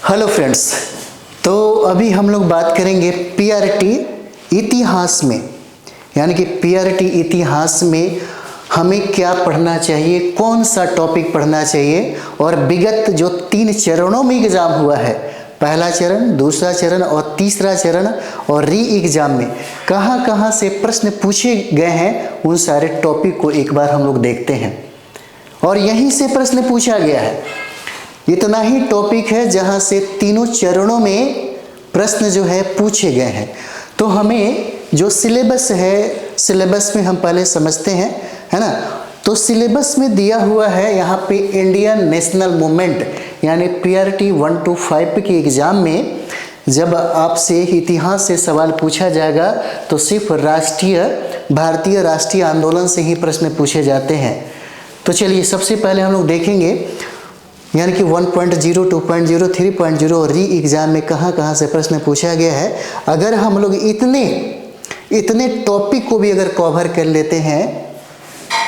Hello friends, तो अभी हम लोग बात करेंगे पीआरटी इतिहास में, यानी कि पीआरटी इतिहास में हमें क्या पढ़ना चाहिए, कौन सा टॉपिक पढ़ना चाहिए और विगत जो 3 चरणों में एग्जाम हुआ है, पहला चरण, दूसरा चरण और तीसरा चरण और री एग्जाम में कहाँ कहाँ से प्रश्न पूछे गए हैं, उन सारे टॉपिक को एक बार हम लोग देखते हैं। और यहीं से प्रश्न पूछा गया है। इतना ही टॉपिक है जहां से तीनों चरणों में प्रश्न जो है पूछे गए हैं। तो हमें जो सिलेबस है, सिलेबस में हम पहले समझते हैं, है ना। तो सिलेबस में दिया हुआ है यहाँ पे इंडियन नेशनल मूवमेंट, यानी पीआरटी 1 to 5 के एग्जाम में जब आपसे इतिहास से सवाल पूछा जाएगा तो सिर्फ भारतीय राष्ट्रीय आंदोलन से ही प्रश्न पूछे जाते हैं। तो चलिए सबसे पहले हम लोग देखेंगे, यानी कि 1.0, 2.0, 3.0 और री एग्जाम में कहाँ कहाँ से प्रश्न पूछा गया है। अगर हम लोग इतने टॉपिक को भी अगर कवर कर लेते हैं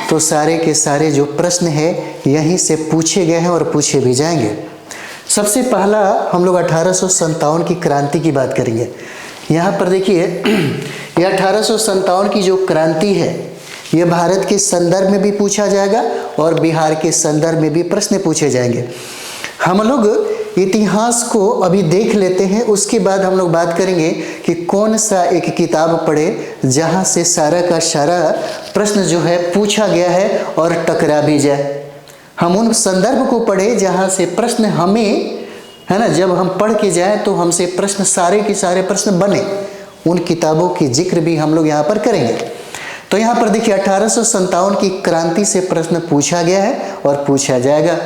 तो सारे के सारे जो प्रश्न है यहीं से पूछे गए हैं और पूछे भी जाएंगे। सबसे पहला हम लोग 1857 की क्रांति की बात करेंगे। यहाँ पर देखिए, ये 1857 की जो क्रांति है ये भारत के संदर्भ में भी पूछा जाएगा और बिहार के संदर्भ में भी प्रश्न पूछे जाएंगे। हम लोग इतिहास को अभी देख लेते हैं, उसके बाद हम लोग बात करेंगे कि कौन सा एक किताब पढ़े जहां से सारा का सारा प्रश्न जो है पूछा गया है और टकरा भी जाए। हम उन संदर्भ को पढ़े जहां से प्रश्न हमें, है ना, जब हम पढ़ के जाए तो हमसे प्रश्न सारे के सारे प्रश्न बने। उन किताबों की जिक्र भी हम लोग यहाँ पर करेंगे। तो यहाँ पर देखिए 1857 की क्रांति से प्रश्न पूछा गया है और पूछा जाएगा।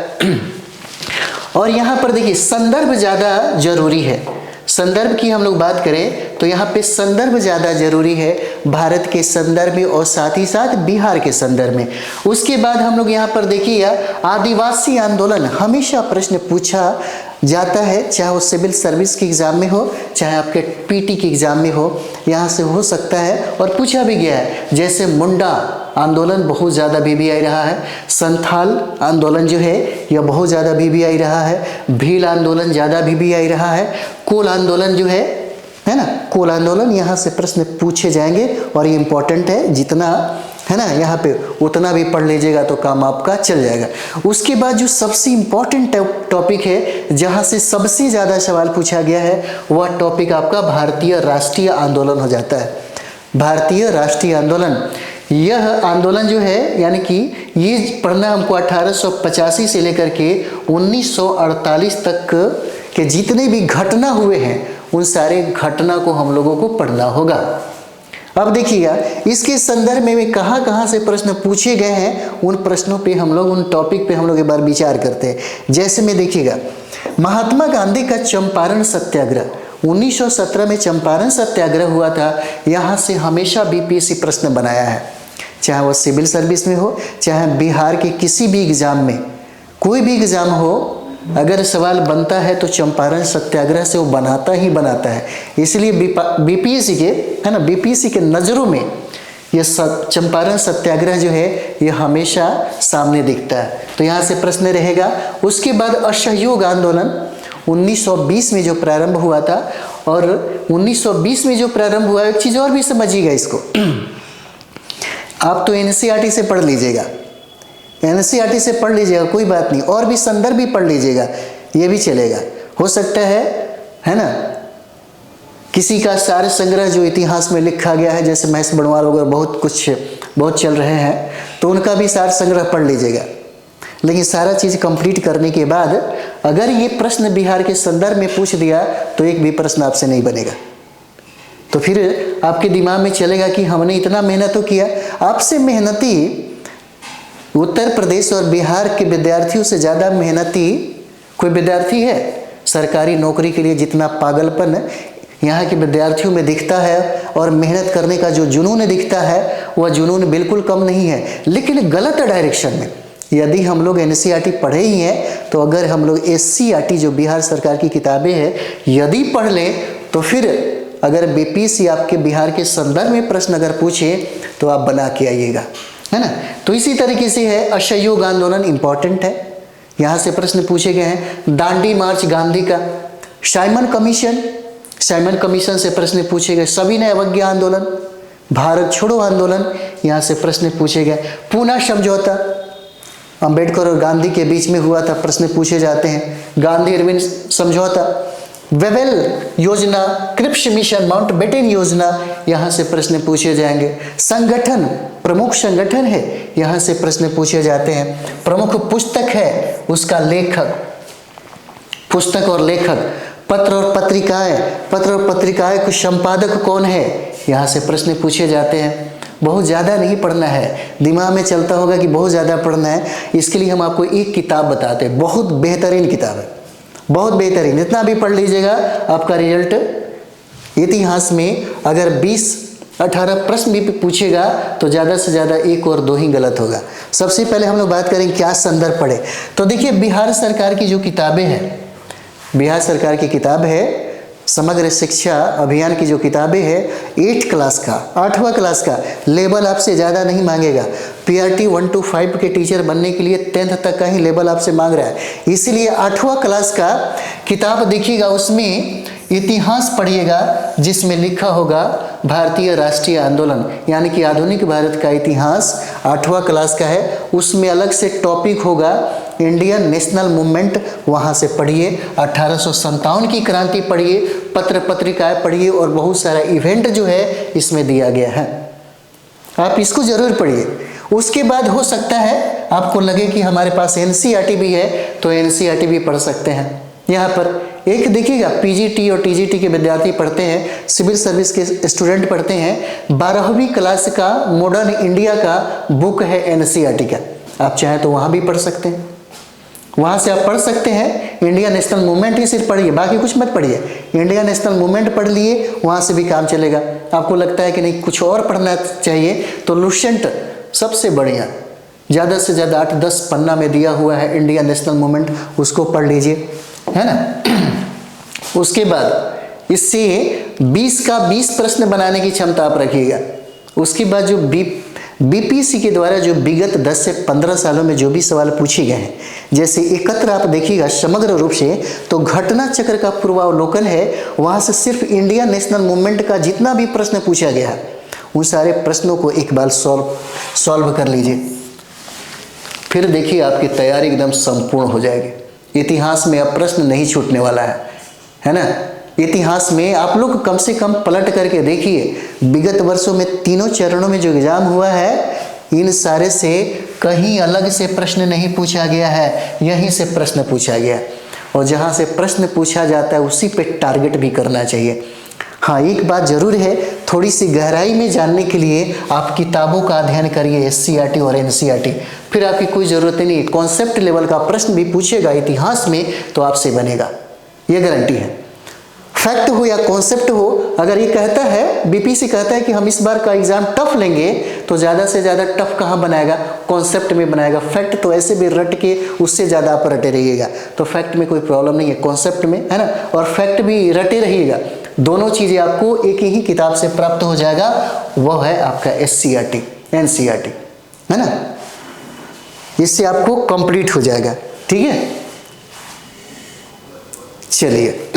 और यहाँ पर देखिए संदर्भ ज़्यादा जरूरी है। संदर्भ की हम लोग बात करें तो यहाँ पे संदर्भ ज़्यादा जरूरी है, भारत के संदर्भ में और साथ ही साथ बिहार के संदर्भ में। उसके बाद हम लोग यहाँ पर देखिए आदिवासी आंदोलन हमेशा प्रश्न पूछा जाता है, चाहे वो सिविल सर्विस के एग्ज़ाम में हो, चाहे आपके पीटी के एग्ज़ाम में हो, यहाँ से हो सकता है और पूछा भी गया है। जैसे मुंडा आंदोलन बहुत ज़्यादा बीबीआई रहा है, संथाल आंदोलन जो है यह बहुत ज़्यादा बीबीआई रहा है, भील आंदोलन ज़्यादा बीबीआई रहा है, कोल आंदोलन जो है ना, कोल आंदोलन यहाँ से प्रश्न पूछे जाएंगे और ये इम्पोर्टेंट है, जितना है ना यहाँ पे उतना भी पढ़ लीजिएगा तो काम आपका चल जाएगा। उसके बाद जो सबसे इम्पोर्टेंट टॉपिक है जहाँ से सबसे ज़्यादा सवाल पूछा गया है वह टॉपिक आपका भारतीय राष्ट्रीय आंदोलन हो जाता है। भारतीय राष्ट्रीय आंदोलन, यह आंदोलन जो है, यानी कि ये पढ़ना हमको 1885 से लेकर के 1948 तक के जितने भी घटना हुए हैं उन सारे घटना को हम लोगों को पढ़ना होगा। अब देखिएगा इसके संदर्भ में कहाँ कहाँ से प्रश्न पूछे गए हैं, उन प्रश्नों पे हम लोग, उन टॉपिक पे हम लोग एक बार विचार करते हैं। जैसे में देखिएगा महात्मा गांधी का चंपारण सत्याग्रह 1917 में चंपारण सत्याग्रह हुआ था। यहाँ से हमेशा बीपीएससी प्रश्न बनाया है, चाहे वो सिविल सर्विस में हो, चाहे बिहार के किसी भी एग्जाम में, कोई भी एग्जाम हो, अगर सवाल बनता है तो चंपारण सत्याग्रह से वो बनाता ही बनाता है। इसलिए बीपीएससी के, है ना, बीपीएससी के नज़रों में ये चंपारण सत्याग्रह जो है ये हमेशा सामने दिखता है। तो यहाँ से प्रश्न रहेगा। उसके बाद असहयोग आंदोलन 1920 में जो प्रारंभ हुआ था, और 1920 में जो प्रारंभ हुआ, एक चीज़ और भी समझिएगा इसको, आप तो एनसीईआरटी से पढ़ लीजिएगा, एनसीईआरटी से पढ़ लीजिएगा, कोई बात नहीं, और भी संदर्भ भी पढ़ लीजिएगा, ये भी चलेगा। हो सकता है ना, किसी का सार संग्रह जो इतिहास में लिखा गया है, जैसे महेश बड़वाल वगैरह बहुत चल रहे हैं, तो उनका भी सार संग्रह पढ़ लीजिएगा। लेकिन सारा चीज़ कंप्लीट करने के बाद अगर ये प्रश्न बिहार के संदर्भ में पूछ दिया तो एक भी प्रश्न आपसे नहीं बनेगा। तो फिर आपके दिमाग में चलेगा कि हमने इतना मेहनत तो किया। आपसे मेहनती उत्तर प्रदेश और बिहार के विद्यार्थियों से ज़्यादा मेहनती कोई विद्यार्थी है? सरकारी नौकरी के लिए जितना पागलपन यहाँ के विद्यार्थियों में दिखता है और मेहनत करने का जो जुनून दिखता है वह जुनून बिल्कुल कम नहीं है, लेकिन गलत डायरेक्शन में। यदि हम लोग एनसीईआरटी पढ़े ही हैं तो अगर हम लोग एससीईआरटी जो बिहार सरकार की किताबें हैं यदि पढ़ लें तो फिर अगर बीपीएससी आपके बिहार के संदर्भ में प्रश्न अगर पूछे तो आप बना के आइएगा, है ना। तो इसी तरीके से है असहयोग आंदोलन, इम्पॉर्टेंट है, यहाँ से प्रश्न पूछे गए हैं। दांडी मार्च गांधी का साइमन कमीशन, साइमन कमीशन से प्रश्न पूछे गए। सविनय अवज्ञा आंदोलन, भारत छोड़ो आंदोलन, यहाँ से प्रश्न पूछे गए। पूना समझौता, अंबेडकर और गांधी के बीच में हुआ था, प्रश्न पूछे जाते हैं। गांधी अरविंद समझौता, वेवेल योजना, क्रिप्स मिशन, माउंटबेटन योजना, यहाँ से प्रश्न पूछे जाएंगे। संगठन, प्रमुख संगठन है, यहाँ से प्रश्न पूछे जाते हैं। प्रमुख पुस्तक है, उसका लेखक, पुस्तक और लेखक। पत्र और पत्रिकाएं, पत्र और पत्रिकाएं के संपादक कौन है, यहाँ से प्रश्न पूछे जाते हैं। बहुत ज़्यादा नहीं पढ़ना है, दिमाग में चलता होगा कि बहुत ज़्यादा पढ़ना है, इसके लिए हम आपको एक किताब बताते हैं, बहुत बेहतरीन किताब है, बहुत बेहतरीन। जितना भी पढ़ लीजिएगा आपका रिजल्ट इतिहास में अगर 20-18 प्रश्न भी पूछेगा तो ज़्यादा से ज़्यादा 1 और 2 ही गलत होगा। सबसे पहले हम लोग बात करेंगे क्या संदर्भ पढ़े। तो देखिए, बिहार सरकार की जो किताबें हैं, बिहार सरकार की किताब है समग्र शिक्षा अभियान की जो किताबें है, 8 क्लास का, 8वां क्लास का लेवल आपसे ज़्यादा नहीं मांगेगा। PRT 1 to 5 के टीचर बनने के लिए 10th तक का ही लेवल आपसे मांग रहा है, इसलिए 8वां क्लास का किताब देखिएगा, उसमें इतिहास पढ़िएगा जिसमें लिखा होगा भारतीय राष्ट्रीय आंदोलन, यानी कि आधुनिक भारत का इतिहास 8वां क्लास का है। उसमें अलग से टॉपिक होगा इंडियन नेशनल मूवमेंट, वहाँ से पढ़िए। 1857 की क्रांति पढ़िए, पत्र पत्रिकाएं पढ़िए, और बहुत सारा इवेंट जो है इसमें दिया गया है, आप इसको जरूर पढ़िए। उसके बाद हो सकता है आपको लगे कि हमारे पास NCERT भी है, तो NCERT भी पढ़ सकते हैं। यहाँ पर एक देखिएगा, PGT और TGT के विद्यार्थी पढ़ते हैं, सिविल सर्विस के स्टूडेंट पढ़ते हैं। 12वीं क्लास का मॉडर्न इंडिया का बुक है NCERT का, आप चाहें तो वहाँ भी पढ़ सकते हैं, वहाँ से आप पढ़ सकते हैं। इंडिया नेशनल मूवमेंट ही सिर्फ पढ़िए, बाकी कुछ मत पढ़िए। इंडिया नेशनल मूवमेंट पढ़ लिए, वहाँ से भी काम चलेगा। आपको लगता है कि नहीं कुछ और पढ़ना चाहिए, तो लुसेंट सबसे बढ़िया, ज़्यादा से ज़्यादा 8-10 पन्ना में दिया हुआ है इंडिया नेशनल मूवमेंट, उसको पढ़ लीजिए, है ना। उसके बाद इससे 20 का 20 प्रश्न बनाने की क्षमता आप रखिएगा। उसके बाद जो BPSC के द्वारा जो विगत 10 से 15 सालों में जो भी सवाल पूछे गए हैं, जैसे एकत्र आप देखिएगा समग्र रूप से, तो घटना चक्र का पूर्वावलोकन है, वहाँ से सिर्फ इंडिया नेशनल मूवमेंट का जितना भी प्रश्न पूछा गया है उन सारे प्रश्नों को एक बार सॉल्व कर लीजिए, फिर देखिए आपकी तैयारी एकदम संपूर्ण हो जाएगी। इतिहास में अब प्रश्न नहीं छूटने वाला है ना। इतिहास में आप लोग कम से कम पलट करके देखिए, विगत वर्षों में तीनों चरणों में जो एग्जाम हुआ है, इन सारे से कहीं अलग से प्रश्न नहीं पूछा गया है, यहीं से प्रश्न पूछा गया, और जहाँ से प्रश्न पूछा जाता है उसी पे टारगेट भी करना चाहिए। हाँ, एक बात जरूर है, थोड़ी सी गहराई में जानने के लिए आप किताबों का अध्ययन करिए, SCERT और NCERT, फिर आपकी कोई ज़रूरत नहीं। कॉन्सेप्ट लेवल का प्रश्न भी पूछेगा इतिहास में तो आपसे बनेगा, ये गारंटी है। फैक्ट हो या कॉन्सेप्ट हो, अगर ये कहता है, BPSC कहता है कि हम इस बार का एग्जाम टफ लेंगे, तो ज़्यादा से ज़्यादा टफ कहाँ बनाएगा, कॉन्सेप्ट में बनाएगा। फैक्ट तो ऐसे भी रट के उससे ज़्यादा आप रटे रहिएगा, तो फैक्ट में कोई प्रॉब्लम नहीं है, कॉन्सेप्ट में, है ना, और फैक्ट भी रटे रहिएगा। दोनों चीज़ें आपको एक ही किताब से प्राप्त हो जाएगा, वह है आपका SCERT NCERT, है ना। इससे आपको कंप्लीट हो जाएगा, ठीक है। चलिए